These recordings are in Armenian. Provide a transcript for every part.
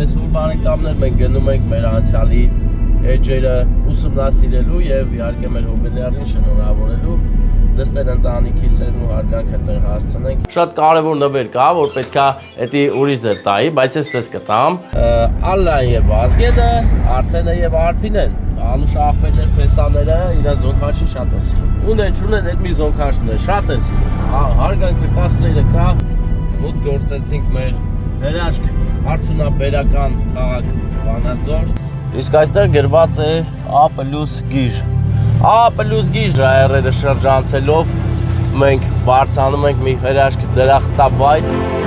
Այնպես որ բարեկամներ մենք գնում ենք մեր անցյալի էջերը ուսումնասիրելու եւ իհարկե մեր հոբելյարին շնորհավորելու դստեր ընտանիքի սերն ու հարգանքը տեղ հասցնենք։ Շատ կարևոր նվեր կա, որ պետքա էդի ուրիշ ձեր տայի, բայց ես ցես կտամ։ Ալլան եւ Վազգենը, Արսենը եւ Արփինեն, անուշ աղբերներ, փեսաները իրենց զոնքանչին շատ են սիրում։ Ունեն չունեն այդ մի զոնքանչն է, շատ են սիրում։ Հարգանքը կա, սերը կա։ Մոտ գործեցինք մեր հրաշք արդյունաբերական քաղաք Վանաձոր։ Իսկ այստեղ գրված է A+ գիժ։ A+ գիժ ռայերերը շրջանցելով մենք բարձանում ենք մի հրաշք դրախտավայր։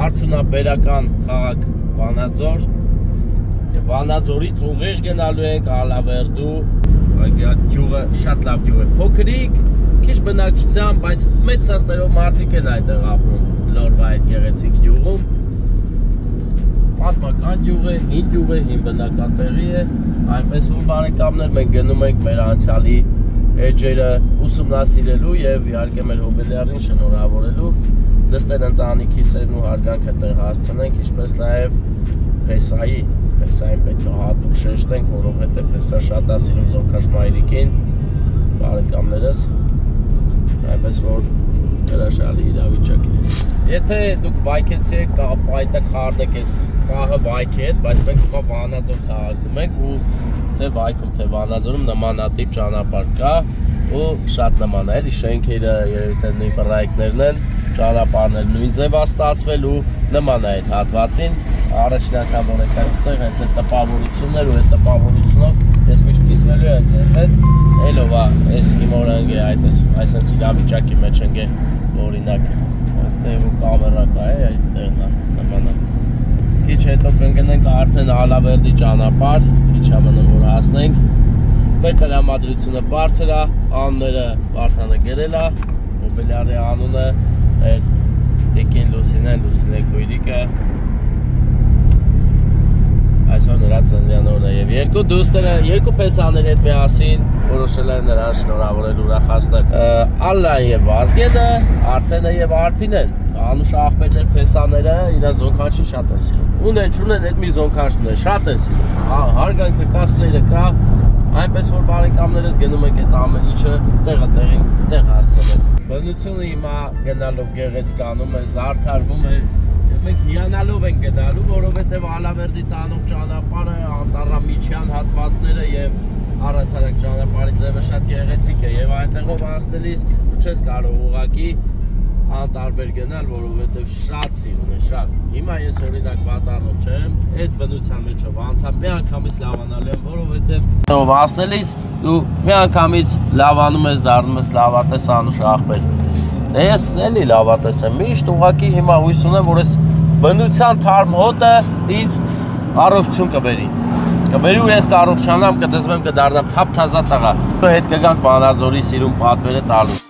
Արդյունաբերական քաղաք Վանաձոր եւ Վանաձորից ուղիղ գնալու ենք Ալավերդու, այդ գյուղը շատ լավ գյուղ է, փոքրիկ, քիչ բնակչությամբ, բայց մեծ սրտերով մարդիկ են այդտեղ ապրում Լորվա այդ գեղեցիկ գյուղում։ Պատմական գյուղ է, հին գյուղ է, հին բնական տեղի է, այնպես որ բարեկամներ մենք գնում ենք մեր անցյալի էջերը ուսումնասիրելու եւ իհարկե մեր հոբելյարին շնորհավորելու դստեր ընտանիքի սերն ու հարգանքը տեղ հասցնենք, ինչպես նաև փեսային պետք է հատուկ շեշտենք, որովհետև փեսա շատ է սիրում զոնքաշ մայրիկին, բարեկամներս, այնպես որ հրաշալի իրավիճակ է։ Եթե դուք վայքեցի եք, պայտակ խառնեք ես պահը վայքի հետ, բայց մենք հիմա Վանաձոր քաղաքում ենք ու թե վայքում, թե Վանաձորում նմանատիպ ճանապարհ կա ու շատ նման է, էլի շենքերը երևի թե նույն պրոյեկտներն են, ճանապարհն էլ նույն ձև է ստացվել ու նման է այդ հատվածին։ Առաջին անգամ որ եկա այստեղ հենց այդ տպավորություններ ու այդ տպավորությունով ես միշտ կիսվելու եմ ես հետ ելով է այս հիմորանգ է այսպես իրավիճակի մեջ ենք օրինակ այստեղ ու կամերա կա է այդտեղն է նման է։ Քիչ հետո կընկնենք արդեն Ալավերդի ճանապարհ, քիչ ամնում որ հասնենք։ Մեր տրամադրությունը բարձր է, անունները Վարդանը գրել է, հոբելյարի անունը Տիկին Լուսինե Քույրիկը այսօր նրա ծննդյանորն է եւ երկու դուստերը, երկու փեսաների հետ միասին որոշել են նրան շնորհավորել ուրախացնել։ Ալլան եւ Վազգենը, Արսենը եւ Արփինեն, անուշ աղբերներ, փեսաները իրենց զոնքանչին շատ են սիրում։ Ունեն չունեն այդ մի զոնքանչն է, շատ են սիրում։ Հարգանքը կա, սերը կա, այնպես որ բարեկամներս գնում ենք այդ ամեն ինչը տեղը տեղ հասցնել։ Բնությունը հիմա գնալով գեղեցկանում է, զարդարվում է եւ մենք հիանալով ենք գնալու, որովհետեւ Ալավերդի տանող ճանապարհը, անտառամիջյան հատվածները եւ առհասարակ ճանապարհի ձևը շատ գեղեցիկ է եւ այնտեղով անցնելիս չես կարող ուղակի անտարբեր գնալ, որովհետեւ շատ սիրուն է, շատ։ Հիմա ես օրինակ վատառով չեմ, այդ բնության մեջով անցա մի անգամից լավանալու եմ, որովհետեւ անցնելիս ու մի անգամից լավանում ես, դառնում ես լավատես անուշ աղբեր։ Ես էլի լավատես եմ, միշտ ուղղակի հիմա հույս ունեմ, որ այս բնության թարմ հոտը ինձ առողջություն կբերի ու ես կառողջանամ, կդզվեմ, կդառնամ թափ-թազա տղա։ Հետ կգանք Վանաձորի սիրուն պատվերը տալու։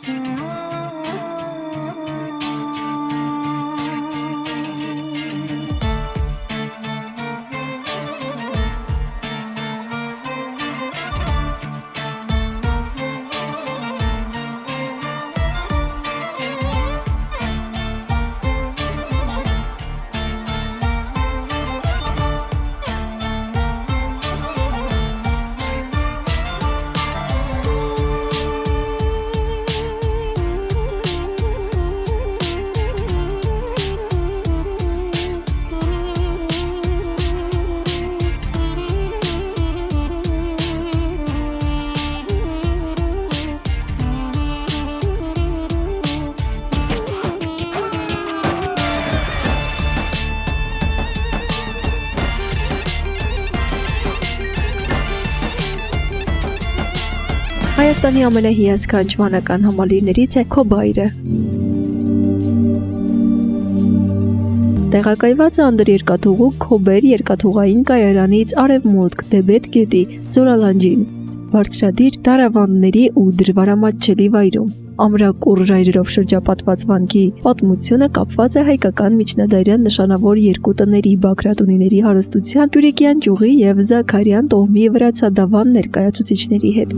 Հայաստանի ամենահիասքանչ վանական համալիրներից է Քոբայրը։ Տեղակայված է անդրերկաթուղու Քոբեր երկաթուղային կայարանից արևմուտք դեպետ գետի Ձորալանջին, բարձրադիր դարավանների ու դժվարամատչելի վայրում։ Ամրակուռ ժայռերով շրջապատված վանքի պատմությունը կապված է հայկական միջնադարյան նշանավոր երկու տների Բագրատունիների հարստության, Կյուրիկյան ճյուղի եւ Զաքարյան տոհմի վրացադավան ներկայացուցիչների հետ։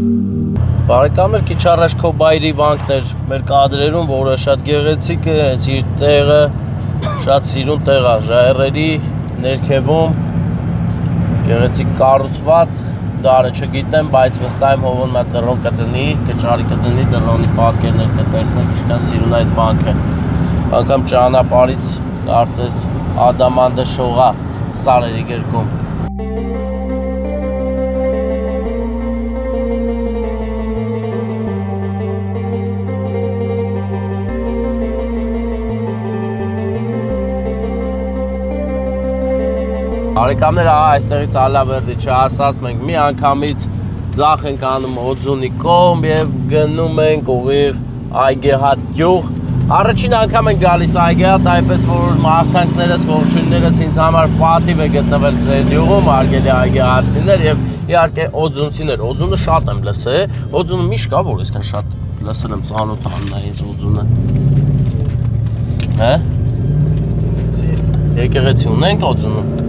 Բարեկամներ, քիչ առաջ Քոբայրի վանքն էր մեր կադրերում, որը շատ գեղեցիկ է, իր տեղը շատ սիրուն տեղ է, ժայռերի ներքևում գեղեցիկ կառուցված դարը չգիտեմ, բայց վստահ եմ հովոն մատ դրոն կդնի, կճարի կդնի, դրոնի պատկերներ կտեսնենք, ինչքան սիրուն այդ վանքը։ Անգամ ճանապարհից կարծես ադամանդը շողա սարերի գերկում։ Բարեկամներ, այստեղից Ալավերդի չհասած մենք մի անգամից ձախ ենք անում Օձունի կողմ եւ գնում ենք ուղիղ Այգեհատ գյուղ։ Առաջին անգամ ենք գալիս Այգեհատ, այնպես որ մաղթանքներս, ողջույններս ինձ համար պատիվ է գտնվել ձեր գյուղում, հարգելի այգեհատցիներ եւ իհարկե օձունցիներ։ Օձունը շատ եմ լսել, Օձունը միշտ կա, որ այսքան շատ լսել եմ ծանոթանն է ինձ Օձունը։ Հա։ Եկեղեցի ունենք Օձունում։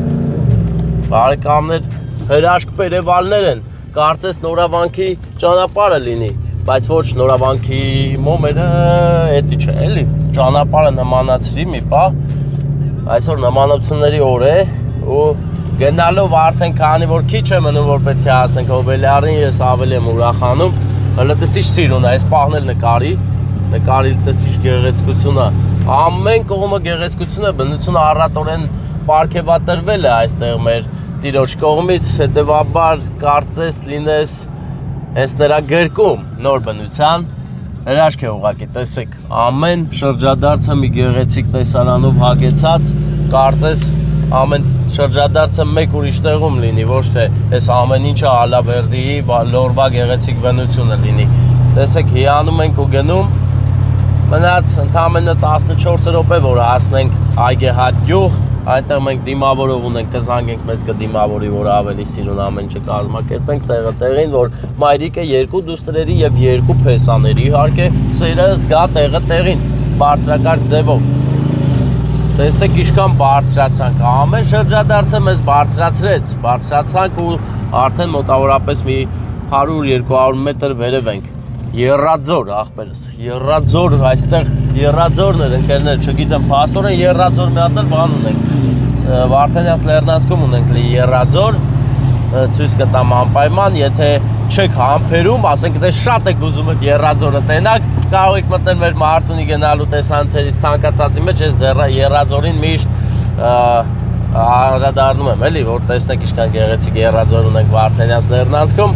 Բարեկամներ, հրաշք պերևալներ են, կարծես նորավանքի ճանապարհը լինի, բայց ոչ նորավանքի մոմերը էդի չէ, էլի, ճանապարհը նմանացրի մի պահ, այսօր նմանությունների օր է ու գնալով արդեն քանի որ քիչ է մնում որ պետք է հասնենք Հոբելյարին, ես ավելի եմ ուրախանում, հələ տեսիչ սիրուն է, այս պահն էլ նկարի տեսիչ գեղեցկությունը, ամեն կողմը գեղեցկություն է, բնությունը առատորեն պարգևատրվել է այստեղ մեր Տիրոջ կողմից, հետևաբար կարծես լինես հենց նրա գրկում նոր բնության հրաշք է ուղղակի, տեսեք, ամեն շրջադարձը մի գեղեցիկ տեսարանով հագեցած, կարծես ամեն շրջադարձը մեկ ուրիշ տեղում լինի, ոչ թե այս ամեն ինչը Ալավերդիի լորվա գեղեցիկ բնությունը լինի։ Տեսեք, հիանում ենք ու գնում, մնաց ընդամենը 14 րոպե, որ հասնենք Այգեհատ գյուղ, այնտեղ մենք դիմավորով ունենք, կզանգենք մեզ կդիմավորի, որ ավելի սիրուն ամեն ինչը կազմակերպենք տեղը տեղին, որ մայրիկը երկու դուստրերի եւ երկու փեսաների, իհարկե սերը զգա տեղը տեղին, բարձրակարգ ձևով։ Տեսեք ինչքան բարձրացանք, ամեն շրջադարձը մեզ բարձրացանք ու արդեն մոտավորապես մի 100-200 մետր վերև ենք։ Եռաձոր աղբերս, եռաձոր, այստեղ եռաձորներ ընկերներ, չգիտեմ, փաստորեն եռաձոր մի հատ էլ բան ունենք, Վարդանանց Լեռնանցքում ունենք եռաձոր, ցույց կտամ անպայման, եթե չեք համբերում, ասենք դե շատ եք ուզում եք եռաձորը տենակ, կարող եք մտնել մեր Մարտունի գնալու տեսանյութերից ցանկացածի մեջ, ես եռաձորին միշտ անդրադառնում եմ, էլի, որ տեսնեք ինչքան գեղեցիկ եռաձոր ունենք Վարդանանց Լեռնանցքում։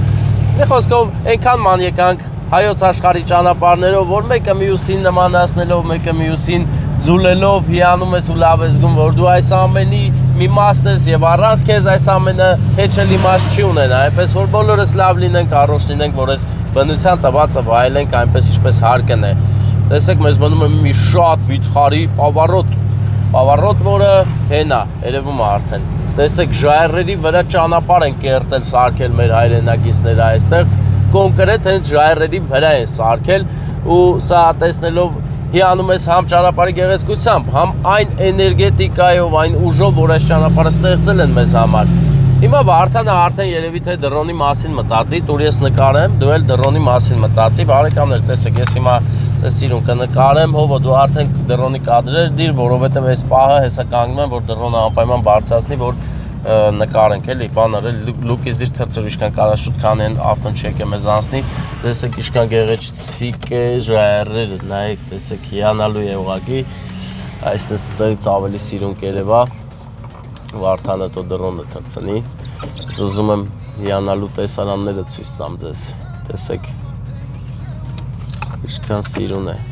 Մի խոսքով այնքան ման եկանք հայոց աշխարհի ճանապարհներով, որ մեկը մյուսին նմանացնելով, մեկը մյուսին ձուլելով հիանում ես ու լավ ես զգում, որ դու այս ամենի մի մասն ես եւ առանց քեզ այս ամենը հեչելի մաս չի ունենա, այնպես որ բոլորս լավ լինենք, առողջ լինենք, որ այս բնության տվածը վայելենք այնպես ինչպես հարկն է։ Տեսեք, մեզ մնում է մի շատ վիթխարի պավառոտ, որը հենա, երևում է արդեն։ Տեսեք, ժայռերի վրա ճանապարհ են կերտել, սարքել մեր հայրենակիցները այստեղ, կոնկրետ հենց ժայռերի վրա են սարքել ու սա տեսնելով հիանում ես համ ճանապարհի գեղեցկությամբ, համ այն էներգետիկայով, այն ուժով, որ այս ճանապարհը ստեղծել են մեզ համար։ Հիմա Վարդանը արդեն երևի թե դրոնի մասին մտածի, տուր ես նկարեմ, դու էլ դրոնի մասին մտածի, բարեկամներ, տեսեք, ես հիմա ձեզ սիրուն կնկարեմ, հովը դու արդեն դրոնի կադրեր դիր, որովհետև այս պահը հեսա կանգնում եմ, որ դրոնը անպայման բարձրացնի, որ նկարենք էլի, բաներ էլ լուկից դիր թրծր ինչքան կարա շուտ քանեն ավտոն չեկե մեզ անցնի, տեսեք ինչքան գեղեցիկ է ժայռերը, նայեք, տեսեք հիանալու է ուղղակի, այսպես ստեղից ավելի սիրուն կերևա, Վարդանը տո դրոնը թրծնի, ուզում եմ հիանալու տեսարանները ցույց տամ ձեզ, տեսեք ինչքան սիրուն է։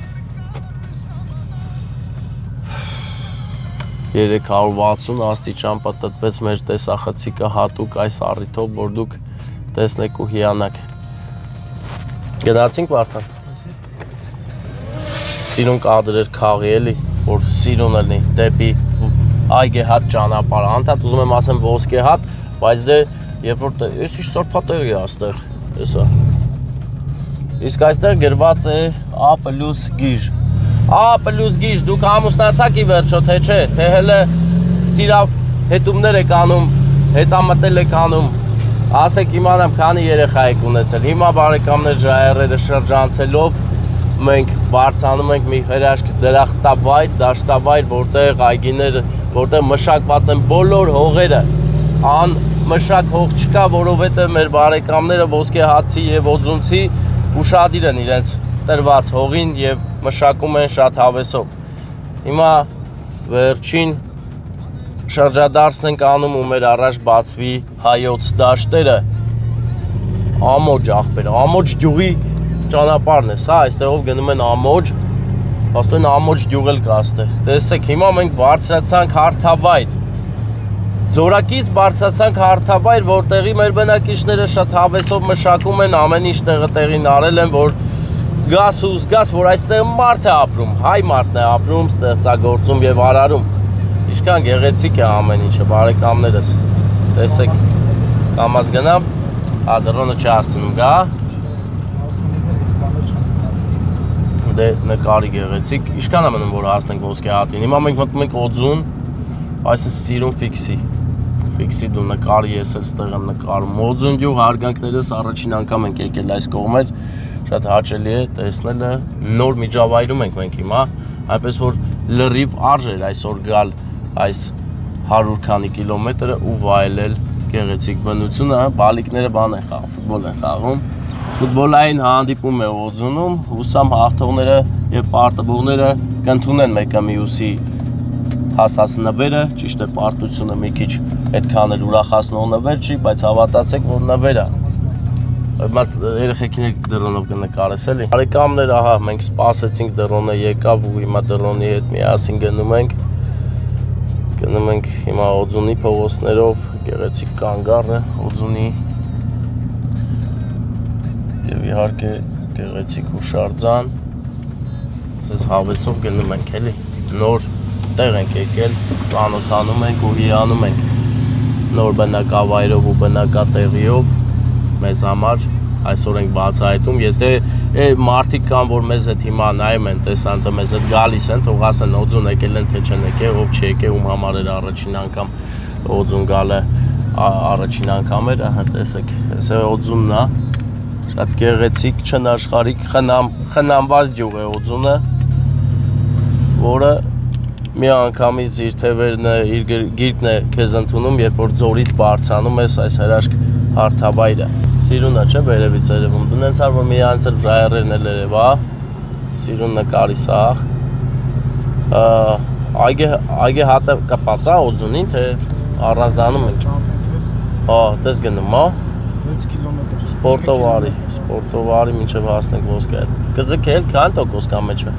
360 աստիճան պատտվեց մեր տեսախցիկը հատուկ այս առիթով, որ դուք տեսնեք ու հիանաք։ Գնացինք Վարդան։ Սիրուն կադրեր քաղի էլի, որ սիրուն էլի դեպի այգեհատ ճանապարհ։ Անդադ ուզում եմ ասեմ ոսկեհատ, բայց դե երբ որ ես ինչ սորփատեղ է այստեղ, հեսա։ Իսկ այստեղ գրված է A+ գիժ։ A+ գիժ, դուք ամուսնացաք ի վերջո, թե չէ, թե հələ սիրավ հետումներ եք անում, հետամտել եք անում, ասեք իմանամ քանի երեխա եք ունեցել։ Հիմա բարեկամներ ժայռերը շրջանցելով մենք բարձանում ենք մի հրաշք դրախտավայր, դաշտավայր, որտեղ այգիներ, որտեղ մշակված են բոլոր հողերը։ Մշակ հող չկա, որովհետև մեր բարեկամները ոսկեհացի եւ օձունցի ուշադիր են իրենց տրված հողին եւ մշակում են շատ հավեսով։ Հիմա վերջին շրջադարձն ենք անում ու մեր առաջ բացվի հայոց դաշտերը, Ամոջ աղբերը, Ամոջ գյուղի ճանապարհն է, սա այստեղով գնում են Ամոջ, հաստատ Ամոջ գյուղ էլ կա այստեղ։ Տեսեք, հիմա մենք բարձրացանք հարթավայր, Ձորակից բարձրացանք հարթավայր, որտեղի մեր բնակիչները շատ հավեսով մշակում են, ամեն ինչ տեղը տեղին արել են, որ գաս ու զգաս, որ այստեղ մարդ է ապրում, հայ մարդն է ապրում, ստեղծագործում եւ արարում։ Ինչքան գեղեցիկ է ամեն ինչը, բարեկամներս, տեսեք, կամած գնամ, դրոնը չհասցնում գա, դե նկարի գեղեցիկ, ինչքան է մնում, որ հասնենք ոսկեհատին, հիմա մենք մտնում ենք օձուն, այս է սիրուն ֆիքսի դու նկարի ես էլ ստեղ եմ նկարում, օձուն գյուղ հարգանքներս առաջին անգամ ենք եկել այս կողմեր, շատ հաճելի է տեսնելը, նոր միջավայրում ենք մենք հիմա, այնպես որ լրիվ արժ էր այսօր գալ այս 100 քանի կիլոմետրը ու վայելել գեղեցիկ բնությունը, բալիկները բան են խաղում, ֆուտբոլ են խաղում, ֆուտբոլային հանդիպում է օձունում, հուսամ հաղթողները եւ պարտվողները կընդունեն մեկը մյուսի հասած նվերը, ճիշտ է պարտությունը մի քիչ այդքան էլ ուրախացնող նվեր չի, բայց հավատացեք, որ նվեր է։ Հիմա երեխեքին դրոնով կնկարես էլի։ Բարեկամներ, ահա, մենք սպասեցինք դրոնը եկավ ու հիմա դրոնի հետ միասին գնում ենք հիմա օձունի փողոցներով, գեղեցիկ կանգառը, օձունի եւ իհարկե գեղեցիկ հուշարձան։ Այսպես հավեսով գնում ենք էլի, նոր տեղ ենք եկել, ծանոթանում ենք ու հիանում ենք նոր բնակավայրով ու բնակատեղիով մեզ համար այսօր ենք բացահայտում, եթե մարդիկ կան, որ մեզ հետ հիմա նայում են, տեսան, թե մեզ հետ գալիս են, թող ասեն օձուն եկել են, թե չեն եկել, ով չեկել, ում համար էր առաջին անգամ օձուն գալը առաջին անգամ էր, ահա տեսեք, այս է օձունն է, շատ գեղեցիկ, չնաշխարհիկ, խնամված գյուղ է օձունը, որը մի անգամից իր թևերն է, իր գիրկն է քեզ ընդունում, երբ որ ձորից բարձանում ես այս հրաշք հարթավայրը։ Սիրուն է, չէ, վերևից երևում։ Դու նենց որ մի անցել ժայռերն էլ երևա, սիրուն նկարի սաղ։ Այգեհատը կապած է օձունին, թե առանձնանում ենք։ Հա, տես գնում, հա։ 6 կիլոմետր։ Սպորտով արի մինչև հասնենք ոսկեհատ։ Կձգել քան տոկոս կա մեջը։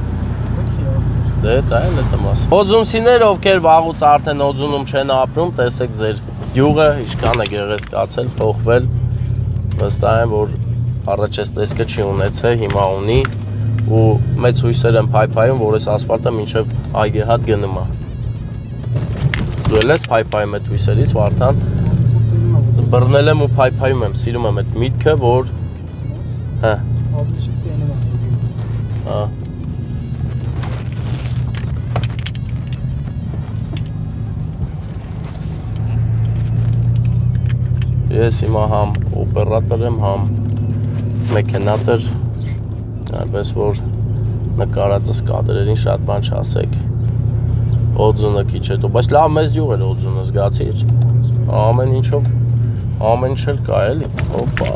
Դե դա էլ է տմաս։ Օձունցիներ, ովքեր վաղուց արդեն օձունում չեն ապրում, տեսեք ձեր գյուղը ինչքան է գեղեցկացել, փոխվել։ Վստահ եմ, որ առաջ այս տեսքը չի ունեցել, հիմա ունի ու մեծ հույսեր են փայփայում, որ այս ասֆալտը մինչև այգեհատ գնում է։ Դու ես փայփայում այդ հույսերից, Վարդան։ Բռնել եմ ու փայփայում եմ, սիրում եմ այդ միտքը, որ հա։ Հա։ Ես հիմա համ օպերատոր եմ, համ մեքենատոր, այնպես որ նկարածս կադրերին շատ բան չասեք, օձունը քիչ հետո, բայց լավ մեծ գյուղ էր օձունը, զգացիր, ամեն ինչով, ամեն ինչ էլ կա էլի, օպա,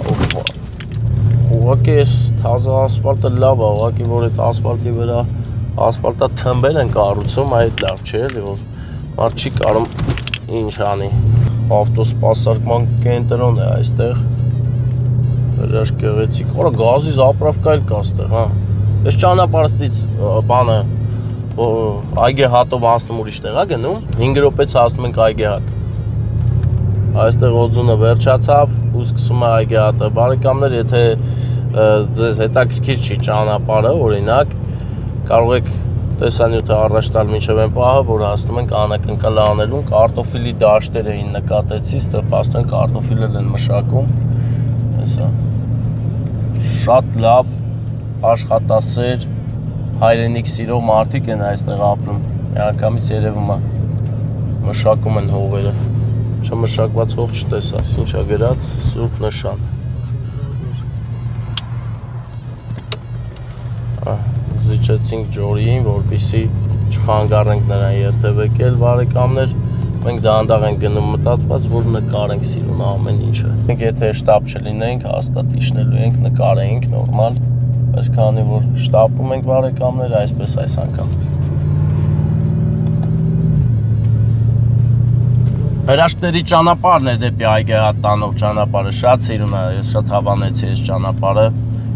ուղղակի ես թազա ասֆալտը լավ է, ուղղակի որ այդ ասֆալտի վրա ասֆալտա թմբեր են կառուցում, այդ լավ չէ էլի, որ մարդ չի կարում ինչ անի, ավտոսպասարկման կենտրոն է այստեղ, հրաշք գեղեցիկ, որը գազի զապրավկա էլ կա այստեղ, հա, ես ճանապարհից բանը, այգեհատով անցնում ուրիշ տեղ է գնում, 5 րոպեից հասնում ենք այգեհատ, այստեղ օձունը վերջացավ ու սկսում է այգեհատը, բարեկամներ, եթե ձեզ հետաքրքիր չի ճանապարհը, օրինակ, կարող եք տեսանյութը առաջ տալ մինչև այն պահը, որ հասնում ենք անակնկալ անելուն, կարտոֆիլի դաշտեր էին նկատեցի, ստեղ փաստորեն կարտոֆիլը են մշակում, հեսա, շատ լավ, աշխատասեր, հայրենիք սիրող մարդիկ են այստեղ ապրում, միանգամից երևում է, մշակում են հողերը, չմշակված հող չտեսա, ինչա գրած, սուրբ նշան, զիջեցինք ջորիին, որպեսզի չխանգարենք նրան երթևեկել բարեկամներ, մենք դանդաղ ենք գնում մտածված, որ նկարենք սիրուն ամեն ինչը։ Մենք եթե շտապ չլինենք, հաստատ իջնելու ենք, նկարենք նորմալ, բայց քանի որ շտապում ենք բարեկամներ, այսպես այս անգամ։ Հրաշքների ճանապարհն է դեպի Այգեհատ տանող ճանապարհը, շատ սիրուն է, ես շատ հավանեցի այս ճանապարհը։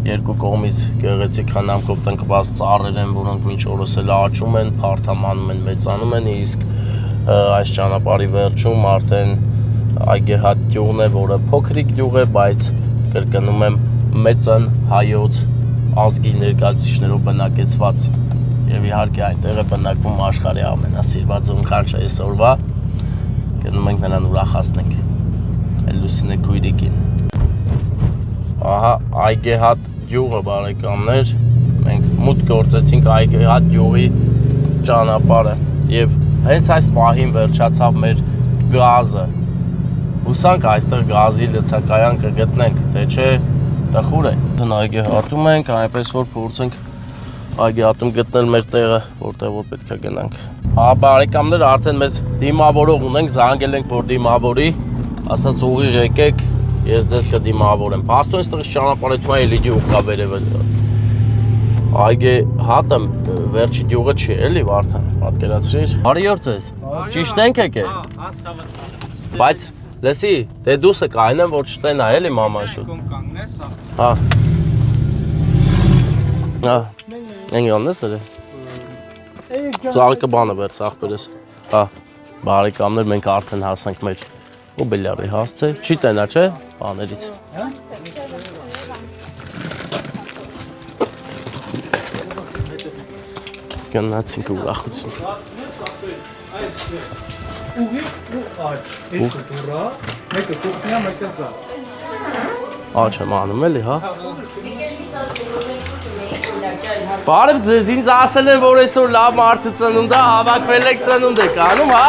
Երկու կողմից գեղեցիկ խնամքով տնկված ծառեր են, որոնք մինչ օրս էլ աճում են, փարթամանում են, մեծանում են, իսկ այս ճանապարհի վերջում արդեն Այգեհատ գյուղն է, որը փոքրիկ գյուղ է, բայց կրկնում եմ մեծն հայոց ազգի ներկայացուցիչներով բնակեցված եւ իհարկե այնտեղ է բնակվում աշխարհի ամենասիրված ոնքանչը այսօրվա, գնում ենք նրան ուրախացնենք, Լուսինե քույրիկին։ Ահա Այգեհատ գյուղը բարեկամներ, մենք մուտք գործեցինք Այգեհատ գյուղի ճանապարհը եւ հենց այս պահին վերջացավ մեր գազը։ Հուսանք այստեղ գազի լցակայան կգտնենք, թե չէ տխուր է։ Այգեհատում ենք, այնպես որ փորձենք Այգեհատում գտնել մեր տեղը, որտեղ որ պետք է գնանք։ Հա բարեկամներ, արդեն մեզ դիմավորող ունենք, զանգել ենք որ դիմավորի, ասած ուղիղ եկեք, ես ձեզ կդիմավորեմ։ Փաստորեն այստեղ ճանապարհը թվում է էլի գյուղ կա վերևել։ Այգեհատը վերջի գյուղը չի, էլի Վարդան, պատկերացրիր։ Բարի օր ձեզ։ Ճիշտ ենք եկել։ Բայց լսի, դե դուսը կայնեմ որ չտենա, էլի մամա շուտ։ Հա։ Հա։ Ենգանես դե։ Ծաղիկը բանը վեր ծաղկերես։ Հա։ Բարեկամներ, մենք արդեն հասանք մեր Օբելյարի հասցե, չի տենա, չէ, բաներից։ Գնացինք ուրախություն։ Ուղիղ ու աջ, երկու դուռա, մեկը կողմնա, մեկը զա։ Աջ եմ անում էլի, հա։ Բարև ձեզ, ինձ ասել են, որ այսօր լավ մարդու ծնունդ է, հավաքվել եք ծնունդ եք անում, հա։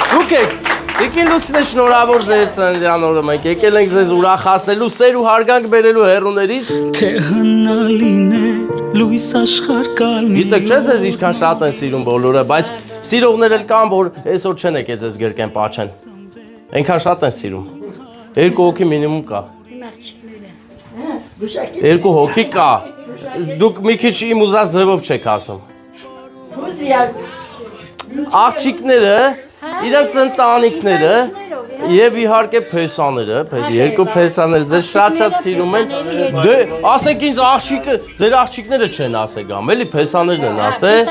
Դուք եք, եկել Լուսինե շնորհավոր ձեր ծննդյան օրը մենք, եկել ենք ձեզ ուրախացնելու, սեր ու հարգանք բերելու հեռուներից։ Թե հնալիներ լույս աշխարհ կալմի։ Գիտեք չէ ձեզ ինչքան շատ են սիրում բոլորը, բայց սիրողներ էլ կան, որ այսօր չեն եկել ձեզ գրկեն պաչեն։ Այնքան շատ են սիրում։ Երկու հոգի մինիմում կա։ Երկու հոգի կա։ Դուք մի քիչ իմ ուզած ձևով չեք ասում։ Աղջիկները իրենց ընտանիքները եւ իհարկե փեսաները, երկու փեսաներ ձեզ շատ սիրում են։ Դե ասեք ինձ աղջիկը, ձեր աղջիկները չեն ասել գամ, էլի փեսաներն են ասել։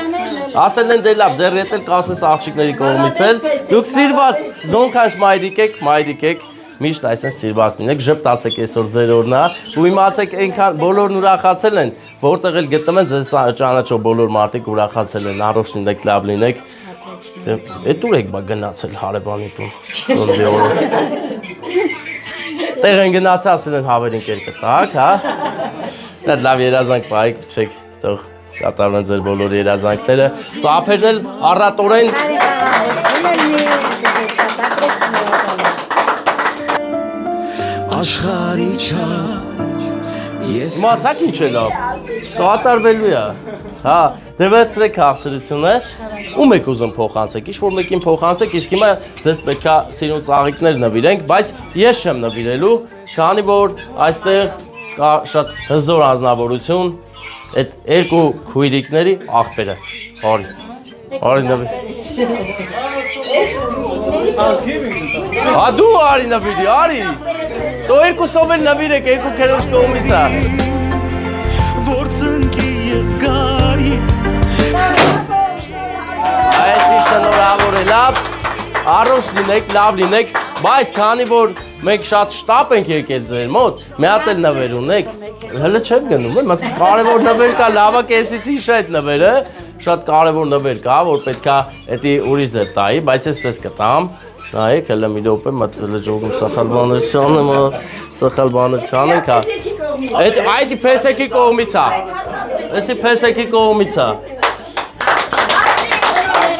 Ասել են դե լավ, ձեր հետ էլ կասես աղջիկների կողմից էլ։ Դուք սիրված, զոնքանչ մայրիկ եք, միշտ այսպես սիրված լինեք, ժպտացեք այսօր ձեր օրնա, ու իմացեք այնքան բոլորն ուրախացել են, որտեղ էլ գտնում են ձեզ ճանաչող բոլոր մարդիկ ուրախացել են, առողջ լինեք, լավ լինեք։ Էդ ուր եք բա գնացել հարևանի տուն, ծննդի օրը։ Տեղ են գնացել, ասել են հավերին կեր կտակ, հա։ Դա լավ երազանք պահեք, փչեք, թող կատարվեն ձեր բոլոր երազանքները։ Ծափերն էլ առատորեն Աշխարհի չափ ես Իմացաք ինչ է լավ, կատարվելու է, հա, դե վերցրեք քաղցրությունը, ում եք ուզում փոխանցեք, ինչ-որ մեկին փոխանցեք, իսկ հիմա ձեզ պետք է սիրուն ծաղիկներ նվիրենք, բայց ես չեմ նվիրելու, քանի որ այստեղ կա շատ հզոր անձնավորություն, այդ երկու քույրիկների աղբերը, արի նվիր։ Հա դու արի նվիրի, արի, դու երկուսով էլ նվիրեք, երկու քերոջ կողմից է։ որ ծնկի ես գայի Այս ինչ շնորհավոր է, լավ, առողջ լինեք, լավ լինեք, բայց քանի որ մենք շատ շտապ ենք եկել ձեր մոտ, մի հատ էլ նվեր ունեք, հələ չեմ գնում, մտ կարևոր նվեր կա, լավա կեսից հիշ այդ նվերը, շատ կարևոր նվեր կա, որ պետքա էդի ուրիշ ձեր տայի, բայց ես ձեզ կտամ, նայեք, հələ մի դոպ եմ, հələ ժողում սխալ բաներ չանենք, այդ փեսեքի կողմից է, էսի փեսեքի կողմից է,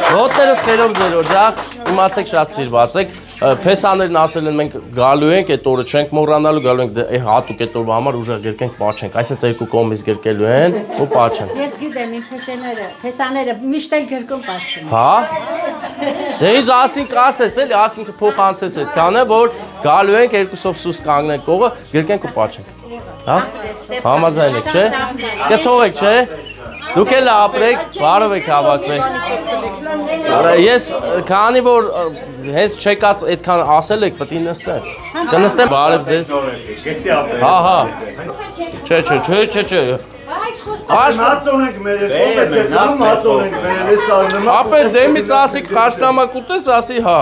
Ոտներս խերով ձեր օջախ, իմացեք շատ սիրված եք, փեսաներն ասել են մենք գալու ենք, այդ օրը չենք մոռանալու, գալու ենք հատուկ այդ օրվա համար ուժեղ գրկենք, պաչենք, այսպես երկու կողմից գրկելու են ու պաչեն։ Ես գիտեմ իմ փեսաները միշտ էլ գրկում պաչեն։ Հա։ Դե ինձ ասինք ասես էլի, ասինք փոխանցես այդքանը, որ գալու ենք երկուսով սուս կանգնենք կողը, գրկենք ու պաչենք։ Հա։ Համաձայն եք, չէ։ Կթողեք, չէ։ Դուք էլ ապրեք, բարով եք հավաքվեք։ Ես քանի որ հենց չեկած այդքան ասել եք, պետք է նստեմ։ Կնստեմ, բարև ձեզ։ Հա, հա։ Չէ։ Հաց ունենք մեր ով է չենում հաց ունենք մեր էս արնեմ Ապեր դեմից ասիկ խաշտամակ ուտես ասի հա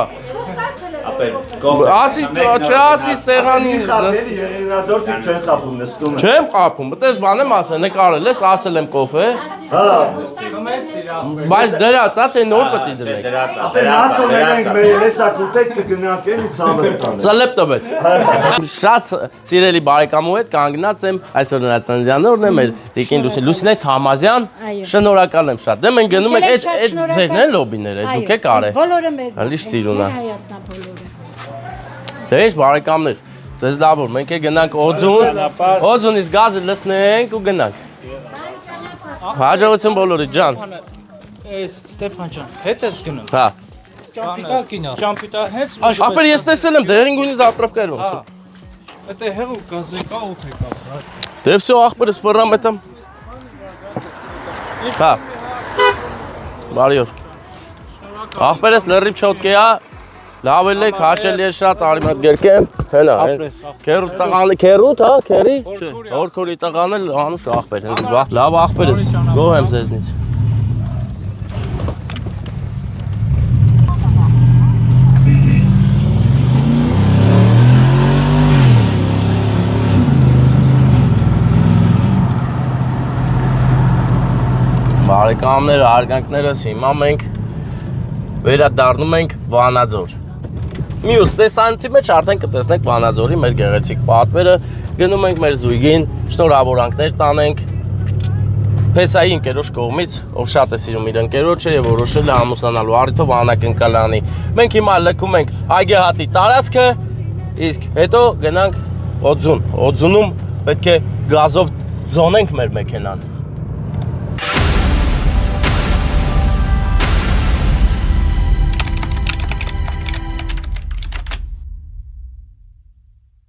Ասի չասի սեղանի երենադորցի չեն խապում նստում Չեմ խապում, մտես բան եմ ասել, նկարել ես, ասել եմ կոֆե Բայց դրած, թե նոր պետք է դրեք Ապեր հաց ունենք մեր էսակ ուտեք կգնանք էլի ցավը տանը Ծլեպ տվեց Շատ սիրելի բարեկամու հետ կանգնած եմ այսօր նրա ծննդյանորն է մեր Տիկին Լուսինե Թամազյան շնորհակալ եմ շատ դե մենք գնում ենք այդ ձերն են լոբիները դուք եք արել Բոլորը մեր Հալիշ սիրունա Դե ինչ բարեկամներ ձեզ լավ որ մենք գնանք օձունից գազը լցնենք ու գնանք Հաջողություն բոլորի ջան Ստեփան ջան, հետ ես գնում։ Հա Ճամպիտա հենց Ապեր ես տեսել եմ դերին գունի զապրովկա էր ոնց Это հեղու գազը կա ու թե կա։ Դե всё ախպերս ֆռամ этим Հա Բարիով Ախպերս լրիվ չոտկե է Լավ էլ եք հաճելի է շատ արի մոտ գերկեմ հենա քերուտ տղանը քերուտ հա քերի հորքորի տղան էլ անուշ ախպեր լավ ախպերս գոհ եմ ձեզնից Բարեկամները, արգանքներս հիմա մենք վերադառնում ենք Վանաձոր Մյուս տեսանյութի մեջ արդեն կտեսնենք Վանաձորի մեր գեղեցիկ պատվերը գնում ենք մեր զույգին, շնորհավորանքներ տանենք Փեսայի ընկերոջ կողմից, ով շատ է սիրում իր ընկերոջը եւ որոշել է ամուսնանալու առիթով անակնկալանի Մենք հիմա լքում ենք Այգեհատի տարածքը, իսկ հետո գնանք Օձուն Օձունում պետք է գազով ձոնենք մեր մեքենան